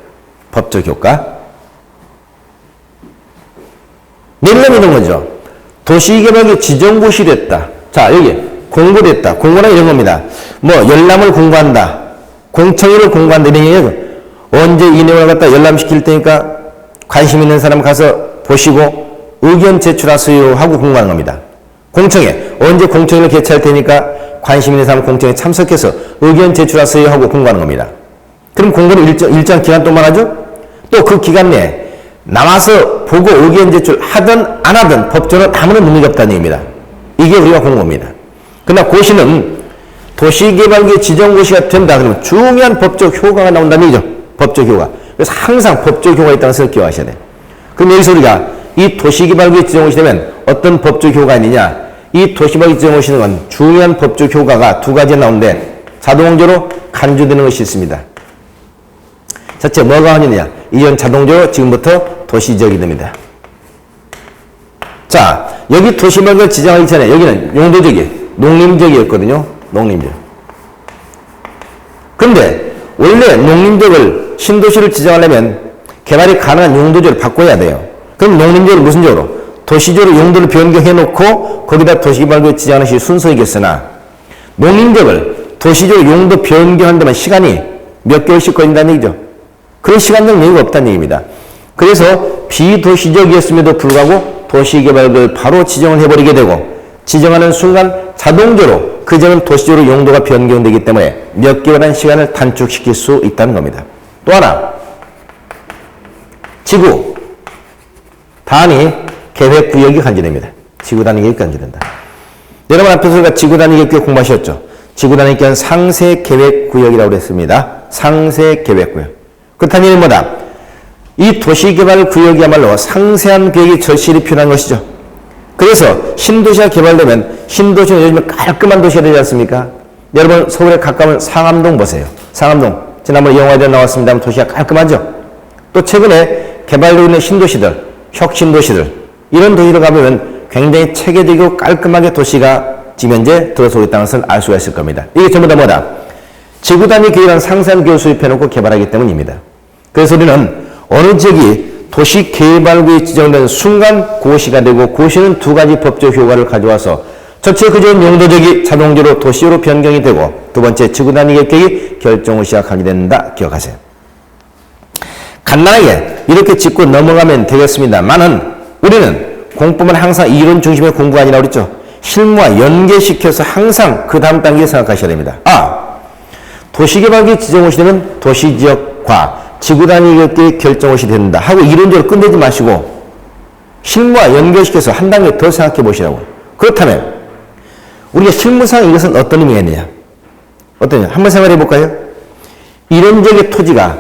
예를 들면 이런 거죠. 도시개발이 지정고시 됐다. 자, 여기 공고됐다. 공고는 이런 겁니다. 뭐 열람을 공고한다. 공청회를 공고한다. 이런 얘기예요. 언제 이 내용을 갖다 열람시킬 테니까 관심 있는 사람 가서 보시고 의견 제출하세요 하고 공고하는 겁니다. 공청회. 언제 공청회를 개최할 테니까 관심 있는 사람 공청회에 참석해서 의견 제출하세요 하고 공고하는 겁니다. 그럼 공고는 일정 기간 동안 하죠? 또 그 기간 내에 나와서 보고 의견 제출 하든 안 하든 법적으로 아무런 능력이 없다는 얘기입니다. 이게 우리가 공고입니다. 그러나 고시는 도시개발구역 지정고시가 된다 그러면 중요한 법적 효과가 나온다는 얘기죠. 법적 효과. 그래서 항상 법적 효과가 있다는 것을 기억하셔야 돼요. 그럼 여기서 우리가 이 도시개발구역 지정고시 되면 어떤 법적 효과가 있느냐? 이 도시개발구역 지정고시는 건 중요한 법적 효과가 두 가지가 나오는데 자동적으로 간주되는 것이 있습니다. 첫째, 뭐가 아니냐? 이건 자동적으로 지금부터 도시지역이 됩니다. 자, 여기 도시개발구역 지정하기 전에 여기는 용도지역이 농림지역이었거든요. 농림지역. 근데 원래 농림지역을 신도시를 지정하려면 개발이 가능한 용도지역을 바꿔야 돼요. 그럼 농림지역을 무슨 지역으로? 도시지역으로 용도를 변경해놓고 거기다 도시개발구역 지정하는 것이 순서이겠으나 농림지역을 도시지역으로 용도 변경한다면 시간이 몇 개월씩 걸린다는 얘기죠. 그런 시간적 여유가 없다는 얘기입니다. 그래서 비도시지역이었음에도 불구하고 도시개발구역을 바로 지정을 해버리게 되고 지정하는 순간 자동적으로 그 지역은 도시지역으로 용도가 변경되기 때문에 몇 개월한 시간을 단축시킬 수 있다는 겁니다. 또 하나, 지구 단위 계획구역이 간주됩니다. 지구 단위 계획이 간주된다. 여러분 앞에서 우리가 지구 단위 계획구역 공부하셨죠? 지구 단위 계획은 상세 계획구역이라고 했습니다. 상세 계획구역. 그렇다는 얘기는 뭐다? 이 도시개발구역이야말로 상세한 계획이 절실히 필요한 것이죠. 그래서 신도시가 개발되면 신도시는 요즘 깔끔한 도시가 되지 않습니까? 여러분 서울에 가까운 상암동 보세요. 상암동. 지난번 영화에도 나왔습니다만 도시가 깔끔하죠. 또 최근에 개발되고 있는 신도시들, 혁신도시들 이런 도시를 가보면 굉장히 체계적이고 깔끔하게 도시가 지금 현재 들어서고 있다는 것을 알 수가 있을 겁니다. 이게 전부 다 뭐다? 지구 단위 계획이라는 상세한 계획을 수립해놓고 개발하기 때문입니다. 그래서 우리는 어느 지역이 도시 개발구역이 지정된 순간 고시가 되고 고시는 두 가지 법적 효과를 가져와서 첫째 그 지역은 용도적이 자동적으로 도시로 변경이 되고 두 번째 지구 단위 계획이 결정을 시작하게 된다. 기억하세요. 간단하게 이렇게 짚고 넘어가면 되겠습니다만은 우리는 공부는 항상 이론 중심의 공부가 아니라 그랬죠. 실무와 연계시켜서 항상 그 다음 단계에 생각하셔야 됩니다. 도시개발구역 지정고시 되면 도시지역과 지구단위 계획이 결정것이 된다 하고 이론적으로 끝내지 마시고 실무와 연결시켜서 한 단계 더 생각해 보시라고. 그렇다면 우리가 실무상 이것은 어떤 의미가 있느냐? 어떤 의미? 한번 생각해 볼까요? 이런 지역의 토지가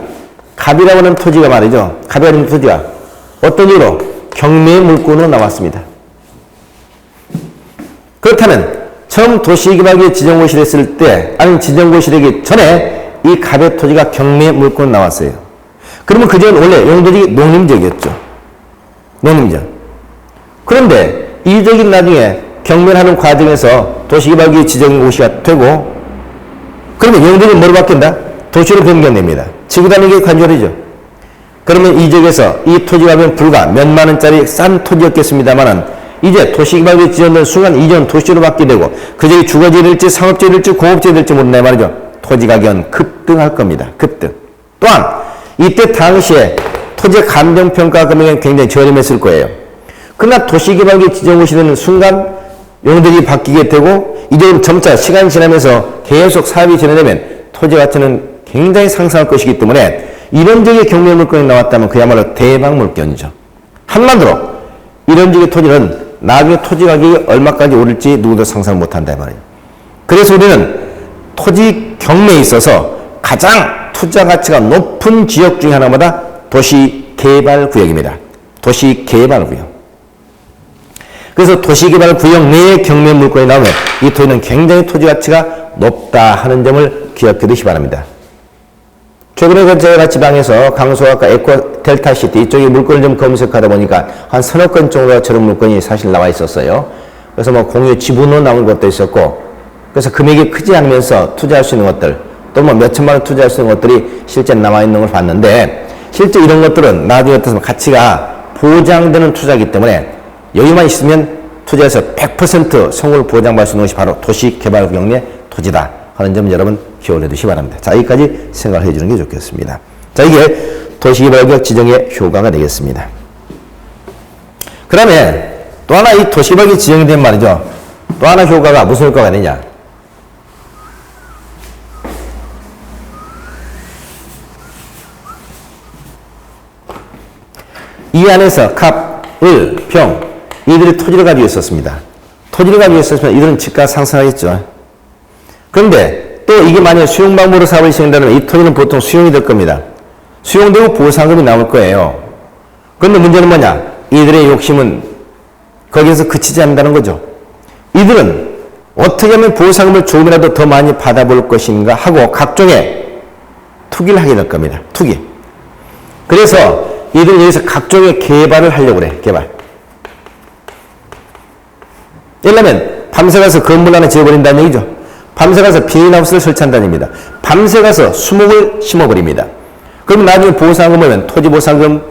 갑이라고 하는 토지가 말이죠. 갑이라고 하는 토지가 어떤 이유로 경매 물건으로 나왔습니다. 그렇다면 처음 도시개발구역 지정고시 됐을 때 아니면 지정고시 되기 전에 이 갑의 토지가 경매 물건으로 나왔어요. 그러면 그 지역은 원래 용도지역이 농림지역이었죠. 농림지역. 그런데 이 지역이 나중에 경매를 하는 과정에서 도시개발구역 지정고시가 되고 그러면 용도지역은 뭐로 바뀐다? 도시로 변경됩니다. 지구단위 계획 간주되죠. 그러면 이 지역에서 이 토지가 하면 불과 몇만 원짜리 싼 토지였겠습니다만은 이제 도시개발구역 지정된 순간 이전 도시로 바뀌게 되고 그 지역이 주거지가 될지 상업지가 될지 공업지가 될지 모른다 말이죠. 토지 가격은 급등할 겁니다. 급등. 또한 이때 당시에 토지 감정평가 금액은 굉장히 저렴했을 거예요. 그러나 도시개발구역 지정고시 되는 순간 용도지역이 바뀌게 되고 이제 점차 시간이 지나면서 계속 사업이 진행되면 토지 가치는 굉장히 상승할 것이기 때문에 이런 지역의 경매 물건이 나왔다면 그야말로 대박 물건이죠. 한마디로 이런 지역의 토지는 나중에 토지 가격이 얼마까지 오를지 누구도 상상을 못한다 말이에요. 그래서 우리는 토지 경매에 있어서 가장 투자 가치가 높은 지역 중에 하나마다 도시개발구역입니다. 도시개발구역. 그래서 도시개발구역 내에 경매 물건이 나오면 이 토지는 굉장히 토지 가치가 높다 하는 점을 기억해 두시기 바랍니다. 최근에 제가 지방에서 강서구와 에코 델타시티 이쪽에 물건을 좀 검색하다 보니까 한 서너 건 정도가 저런 물건이 사실 나와 있었어요. 그래서 뭐 공유 지분으로 나온 것도 있었고, 그래서 금액이 크지 않으면서 투자할 수 있는 것들, 또 뭐 몇천만 원 투자할 수 있는 것들이 실제 남아 있는 걸 봤는데, 실제 이런 것들은 나중에 어떤 가치가 보장되는 투자이기 때문에 여유만 있으면 투자해서 100% 성공을 보장받을 수 있는 것이 바로 도시개발구역 내 토지다 하는 점 여러분 기억해 두시기 바랍니다. 자, 여기까지 생각을 해주는 게 좋겠습니다. 자, 이게 도시개발구역 지정의 효과가 되겠습니다. 그 다음에 또 하나 이 도시개발구역 지정이 된 말이죠. 또 하나 효과가 무슨 효과가 되냐. 이 안에서 갑, 을, 병 이들이 토지를 가지고 있었습니다. 토지를 가지고 있었으면 이들은 집가 상승하겠죠. 그런데 또 이게 만약에 수용방법으로 사업을 시행한다면 이 토지는 보통 수용이 될 겁니다. 수용되고 보상금이 나올 거예요. 그런데 문제는 뭐냐? 이들의 욕심은 거기에서 그치지 않는다는 거죠. 이들은 어떻게 하면 보상금을 조금이라도 더 많이 받아볼 것인가 하고 각종의 투기를 하게 될 겁니다. 투기. 그래서 이들은 여기서 각종의 개발을 하려고 그래. 개발. 예를 들면 밤새 가서 건물 하나 지어버린다는 얘기죠. 밤새 가서 비닐하우스를 설치한다는 얘기입니다. 밤새 가서 수목을 심어버립니다. 그러면 나중에 보상금을 보면 토지보상금,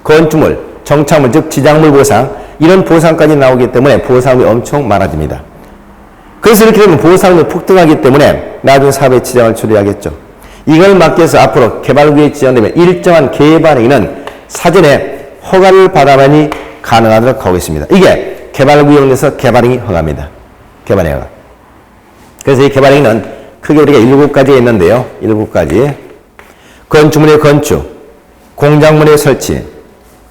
건축물, 정착물 즉 지작물 보상 이런 보상까지 나오기 때문에 보상금이 엄청 많아집니다. 그래서 이렇게 되면 보상금이 폭등하기 때문에 나중에 사업에 지장을 초래하겠죠. 이걸 막기 위해서 앞으로 개발구역이 지정되면 일정한 개발행위는 사전에 허가를 받아야만이 가능하도록 하고 있습니다. 이게 개발구역 내에서 개발행위 허가입니다. 개발행위 허가. 그래서 이 개발행위는 크게 우리가 7가지가 있는데요. 7가지. 건축물의 건축, 공작물의 설치,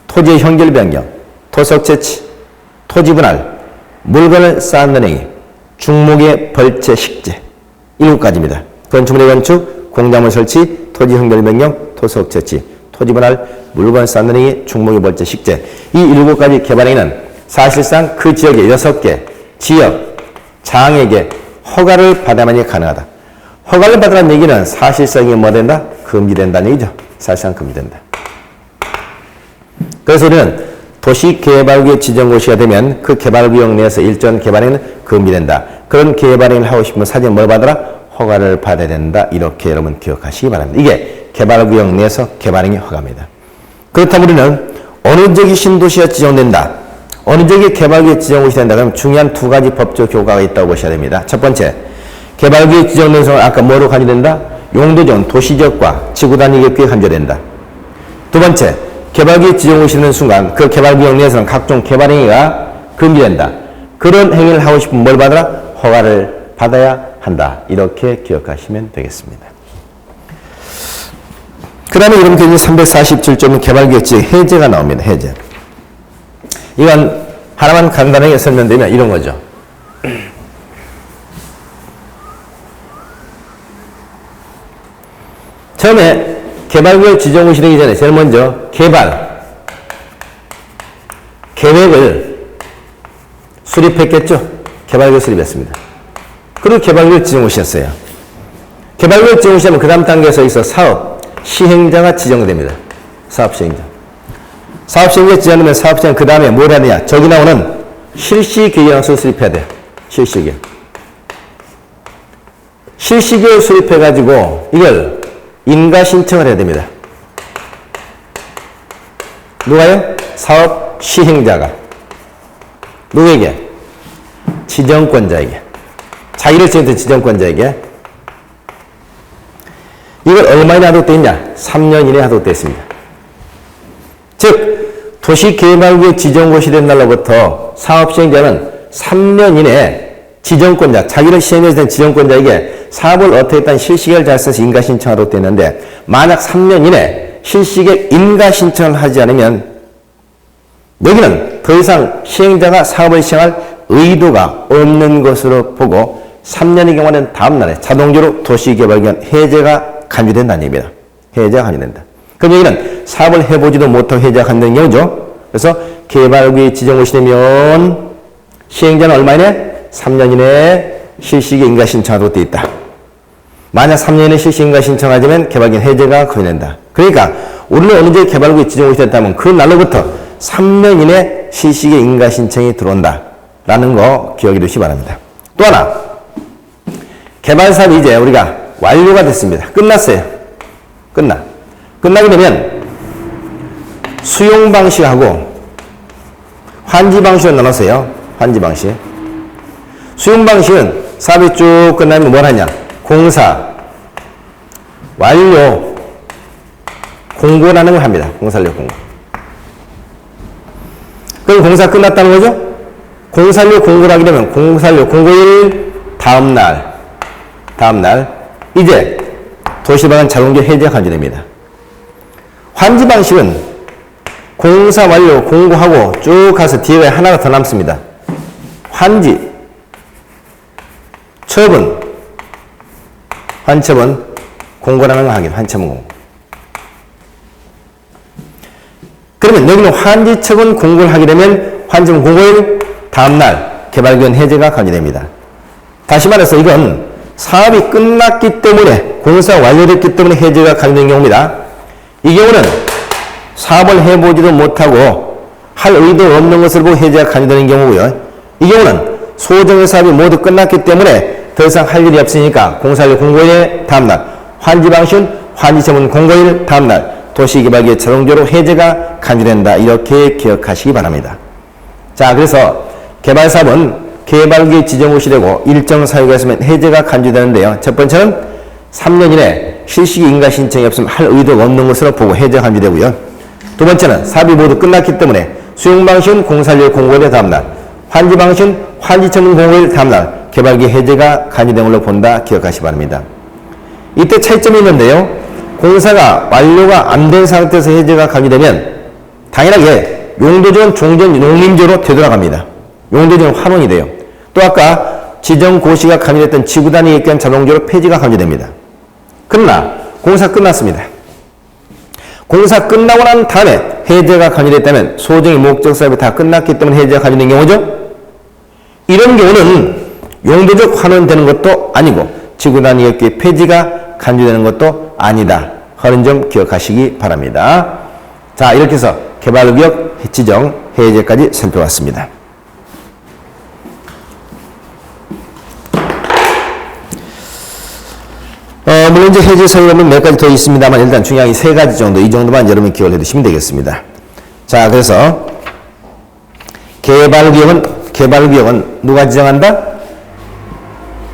토지의 형질 변경, 토속 채취, 토지 분할, 물건을 쌓는 행위, 중목의 벌채 식재. 7가지입니다. 건축물의 건축, 공작물 설치, 토지 형질 변경, 토속 채취, 토지 분할, 물건 쌓는 행위, 중목의 벌채 식재. 이 7가지 개발행위는 사실상 그 지역의 6개 지역 장에게 허가를 받아야만이 가능하다. 허가를 받으라는 얘기는 사실상 이게 뭐 된다? 금지된다는 얘기죠. 사실상 금지된다. 그래서 우리는 도시개발구역 지정고시가 되면 그 개발구역 내에서 일정 개발행위는 금지된다. 그런 개발행위를 하고 싶으면 사전 뭘 받아라? 허가를 받아야 된다. 이렇게 여러분 기억하시기 바랍니다. 이게 개발구역 내에서 개발행위 허가입니다. 그렇다면 우리는 어느 지역이 신도시가 지정된다. 어느 지역이 개발구역 지정구역이 된다. 그럼 중요한 2가지 법적 효과가 있다고 보셔야 됩니다. 첫 번째, 개발구역 지정된 순간 아까 뭐로 간주된다? 용도지역, 도시지역과 지구단위계획에 간주된다. 두 번째, 개발구역 지정구역이 되는 순간 그 개발구역 내에서는 각종 개발행위가 금지된다. 그런 행위를 하고 싶으면 뭘 받아라? 허가를 받아야 한다. 이렇게 기억하시면 되겠습니다. 그 다음에 여러분 이제 347점 개발구역 지역 해제가 나옵니다. 해제. 이건 하나만 간단하게 설명드리면 이런 거죠. 처음에 개발구역 지정구역이 되기 전에 제일 먼저 개발 계획을 수립했겠죠. 개발구역 수립했습니다. 그리고 개발구역 지정구역이었어요. 개발구역 지정구역이면 그 다음 단계에서 있어 사업 시행자가 지정됩니다. 사업 시행자. 사업 시행자 지정되면 사업 시행 그 다음에 뭘 해야 되냐? 저기 나오는 실시계획을 수립해야 돼요. 실시계획. 실시계획 수립해가지고 이걸 인가 신청을 해야 됩니다. 누가요? 사업 시행자가. 누구에게? 지정권자에게. 자기를 지정된 지정권자에게. 이걸 얼마 이내 하도록 되어 있냐? 3년 이내에 하도록 되어 있습니다. 즉, 도시개발구역 지정고시 된 날로부터 사업 시행자는 3년 이내에 지정권자, 자기를 시행해서 된 지정권자에게 사업을 어떻게 했다는 실시계획을 잘 써서 인가 신청하도록 되어 있는데, 만약 3년 이내 실시계획 인가 신청을 하지 않으면 여기는 더 이상 시행자가 사업을 시행할 의도가 없는 것으로 보고 3년의 경우는 다음 날에 자동적으로 도시개발기간 해제가 간주된다는 얘기입니다. 해제가 간주된다. 그럼 여기는 사업을 해보지도 못하고 해제가 간주되는 경우죠. 그래서 개발구역 지정호시 되면 시행자는 얼마 이내? 3년 이내에 실시기 인가 신청하도록 되어 있다. 만약 3년 이내 실시 인가 신청하자면 개발기간 해제가 간주된다. 그러니까 우리는 어느 정도 개발구역 지정호시 됐다면 그 날로부터 3년 이내 실시기 인가 신청이 들어온다. 라는 거 기억해 두시기 바랍니다. 또 하나, 개발사업이 이제 우리가 완료가 됐습니다. 끝났어요. 끝나게 되면 수용 방식하고 환지 방식으로 나눴어요. 환지 방식. 수용 방식은 사업이 쭉 끝나면 뭘 하냐? 공사, 완료, 공고라는 걸 합니다. 공사완료 공고. 그럼 공사 끝났다는 거죠? 공사완료 공고를 하게 되면 공사완료 공고일 다음 날 이제 도시방은 자동적으로 해제가 간주됩니다. 환지 방식은 공사 완료 공고하고 쭉 가서 뒤에 하나가 더 남습니다. 환지, 처분, 환처분, 공고라는 걸 하긴 환처분 공고. 그러면 여기는 환지, 처분, 공고를 하게 되면 환처분 공고일 다음날 개발기간 해제가 간주됩니다. 다시 말해서 이건 사업이 끝났기 때문에 공사 완료됐기 때문에 해제가 간주된 경우입니다. 이 경우는 사업을 해보지도 못하고 할 의도 없는 것을 보고 해제가 간주되는 경우고요. 이 경우는 소정의 사업이 모두 끝났기 때문에 더 이상 할 일이 없으니까 공사완료 공고일 다음날, 환지 방식은 환지 처분 공고일 다음날 도시개발기획 자동적으로 해제가 간주된다. 이렇게 기억하시기 바랍니다. 자, 그래서 개발사업은 개발기획 지정호시 되고 일정 사유가 있으면 해제가 간주되는데요. 첫 번째는 3년 이내 실시기 인가 신청이 없으면 할 의도가 없는 것으로 보고 해제가 간주되고요. 두 번째는 사업이 모두 끝났기 때문에 수용 방식은 공사완료 공고일 다음날, 환지 방식은 환지 처분 공고일 다음날 개발기획 해제가 간주된 걸로 본다. 기억하시기 바랍니다. 이때 차이점이 있는데요. 공사가 완료가 안 된 상태에서 해제가 간주되면 당연하게 용도지원 종전 농림지로 되돌아갑니다. 용도지원 환원이 돼요. 또 아까 지정고시가 간주됐던 지구단위 입견 자동적으로 폐지가 간주됩니다. 그러나 공사 끝났습니다. 공사 끝나고 난 다음에 해제가 간주됐다면 소정의 목적 사업이 다 끝났기 때문에 해제가 간주된 경우죠. 이런 경우는 용도적 환원되는 것도 아니고 지구단위 입견 폐지가 간주되는 것도 아니다. 하는 점 기억하시기 바랍니다. 자, 이렇게 해서 개발구역 지정 해제까지 살펴봤습니다. 물론 이제 해제 사유는 몇 가지 더 있습니다만 일단 중요한 이 세 가지 정도, 이 정도만 여러분 기억을 해두시면 되겠습니다. 자, 그래서 개발구역은 누가 지정한다?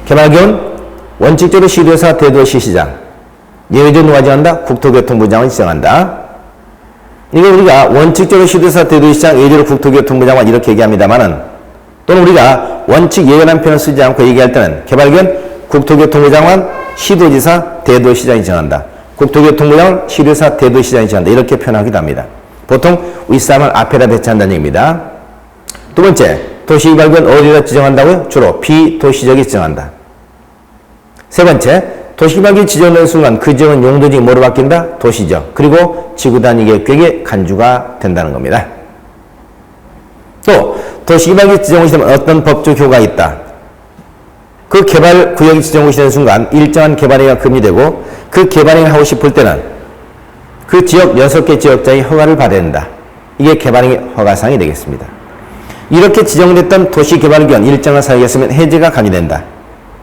개발구역은 원칙적으로 시도사 대도시시장, 예외적으로 누가 지정한다? 국토교통부 장관이 지정한다. 이거 우리가 원칙적으로 시도사 대도시장, 예외적으로 국토교통부 장관 이렇게 얘기합니다만은 또는 우리가 원칙 예외라는 표현을 쓰지 않고 얘기할 때는 개발구역은 국토교통부 장관, 시도지사, 대도시장이 정한다. 국토교통부 장관, 시도지사, 대도시장이 정한다. 이렇게 표현하기도 합니다. 보통 윗사람을 앞에다 배치한다는 얘기입니다. 두 번째, 도시개발구역은 어디다 지정한다고요? 주로 비도시적이 지정한다. 세 번째, 도시개발구역이 지정된 순간 그 지역은 용도지이 뭐로 바뀐다? 도시적. 그리고 지구단위 계획에 간주가 된다는 겁니다. 또 도시개발구역 지정호시 되면 어떤 법적 효과가 있다. 그 개발구역이 지정호시 되는 순간 일정한 개발행위가 금지되고 그 개발행위를 하고 싶을 때는 그 지역 6개 지역장이 허가를 받아야 된다. 이게 개발행위 허가사항이 되겠습니다. 이렇게 지정됐던 도시개발구역은 일정한 사유가 있으면 해제가 간주된다.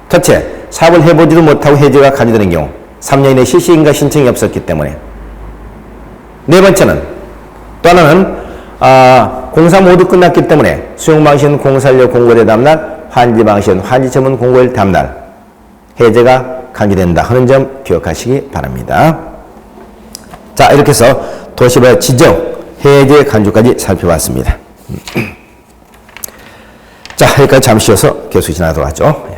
첫째, 사업을 해보지도 못하고 해제가 간주되는 경우 3년 이내 실시인가 신청이 없었기 때문에. 네 번째는 또 하나는 공사 모두 끝났기 때문에 수용방식은 공사완료 공고일 다음날, 환지 방식은 환지 처분 공고일 다음날 해제가 간주된다 하는 점 기억하시기 바랍니다. 자, 이렇게 해서 도시개발 지정 해제 간주까지 살펴봤습니다. 자, 여기까지 잠시 쉬어서 교수 진행하도록 하죠.